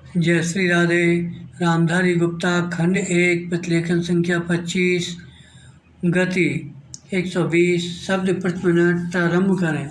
जय श्री राधे। रामधारी गुप्ता खंड 1 प्रतिलेखन संख्या 25 गति 120 शब्द प्रति मिनट प्रारंभ करें।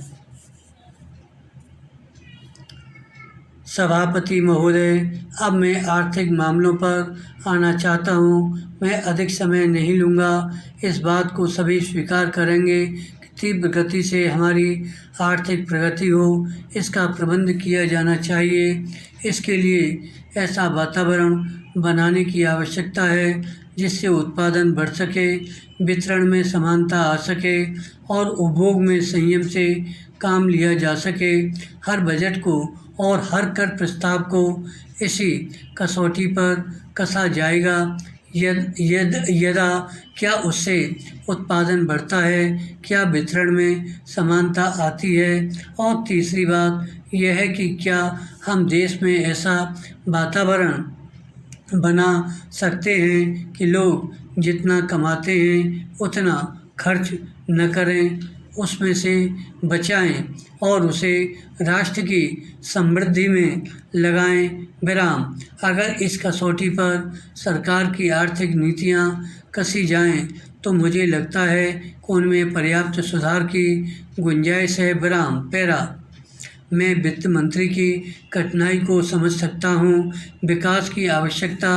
सभापति महोदय, अब मैं आर्थिक मामलों पर आना चाहता हूँ। मैं अधिक समय नहीं लूँगा। इस बात को सभी स्वीकार करेंगे कि तीव्र गति से हमारी आर्थिक प्रगति हो, इसका प्रबंध किया जाना चाहिए। इसके लिए ऐसा वातावरण बनाने की आवश्यकता है जिससे उत्पादन बढ़ सके, वितरण में समानता आ सके और उपभोग में संयम से काम लिया जा सके। हर बजट को और हर कर प्रस्ताव को इसी कसौटी पर कसा जाएगा। यदा क्या उससे उत्पादन बढ़ता है, क्या वितरण में समानता आती है, और तीसरी बात यह है कि क्या हम देश में ऐसा वातावरण बना सकते हैं कि लोग जितना कमाते हैं उतना खर्च न करें, उसमें से बचाएं और उसे राष्ट्र की समृद्धि में लगाएं। विराम। अगर इस कसौटी पर सरकार की आर्थिक नीतियां कसी जाएं तो मुझे लगता है कि उनमें पर्याप्त सुधार की गुंजाइश है। विराम। पैरा। मैं वित्त मंत्री की कठिनाई को समझ सकता हूँ। विकास की आवश्यकता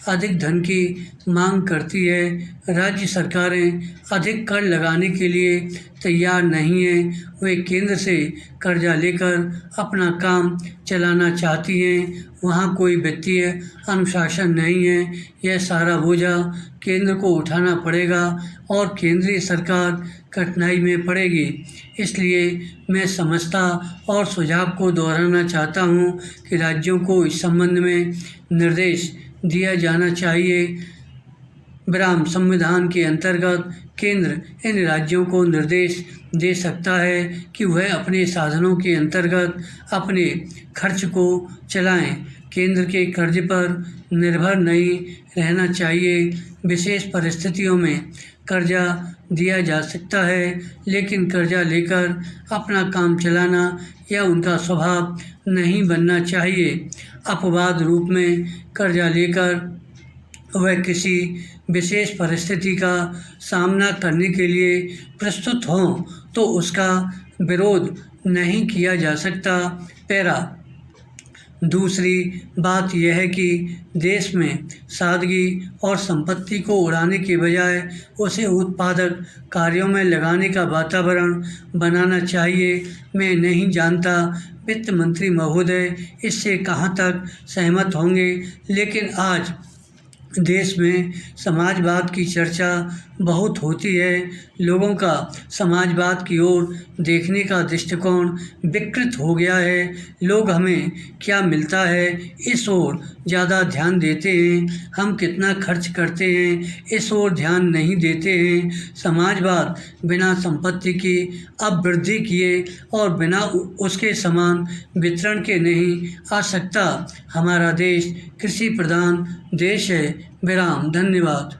अधिक धन की मांग करती है। राज्य सरकारें अधिक कर लगाने के लिए तैयार नहीं हैं। वे केंद्र से कर्जा लेकर अपना काम चलाना चाहती हैं। वहाँ कोई वित्तीय अनुशासन नहीं है। यह सारा बोझा केंद्र को उठाना पड़ेगा और केंद्रीय सरकार कठिनाई में पड़ेगी। इसलिए मैं समझता और सुझाव को दोहराना चाहता हूँ कि राज्यों को इस संबंध में निर्देश दिया जाना चाहिए। विराम। संविधान के अंतर्गत केंद्र इन राज्यों को निर्देश दे सकता है कि वह अपने साधनों के अंतर्गत अपने खर्च को चलाएं। केंद्र के कर्ज पर निर्भर नहीं रहना चाहिए। विशेष परिस्थितियों में कर्जा दिया जा सकता है, लेकिन कर्जा लेकर अपना काम चलाना यह उनका स्वभाव नहीं बनना चाहिए। अपवाद रूप में कर्जा लेकर वह किसी विशेष परिस्थिति का सामना करने के लिए प्रस्तुत हों तो उसका विरोध नहीं किया जा सकता। पैरा। दूसरी बात यह है कि देश में सादगी और संपत्ति को उड़ाने के बजाय उसे उत्पादक कार्यों में लगाने का वातावरण बनाना चाहिए। मैं नहीं जानता वित्त मंत्री महोदय इससे कहाँ तक सहमत होंगे, लेकिन आज देश में समाजवाद की चर्चा बहुत होती है। लोगों का समाजवाद की ओर देखने का दृष्टिकोण विकृत हो गया है। लोग हमें क्या मिलता है इस ओर ज़्यादा ध्यान देते हैं, हम कितना खर्च करते हैं इस ओर ध्यान नहीं देते हैं। समाजवाद बिना संपत्ति की अब वृद्धि किए और बिना उसके समान वितरण के नहीं आ सकता। हमारा देश कृषि प्रधान देश है। विराम। धन्यवाद।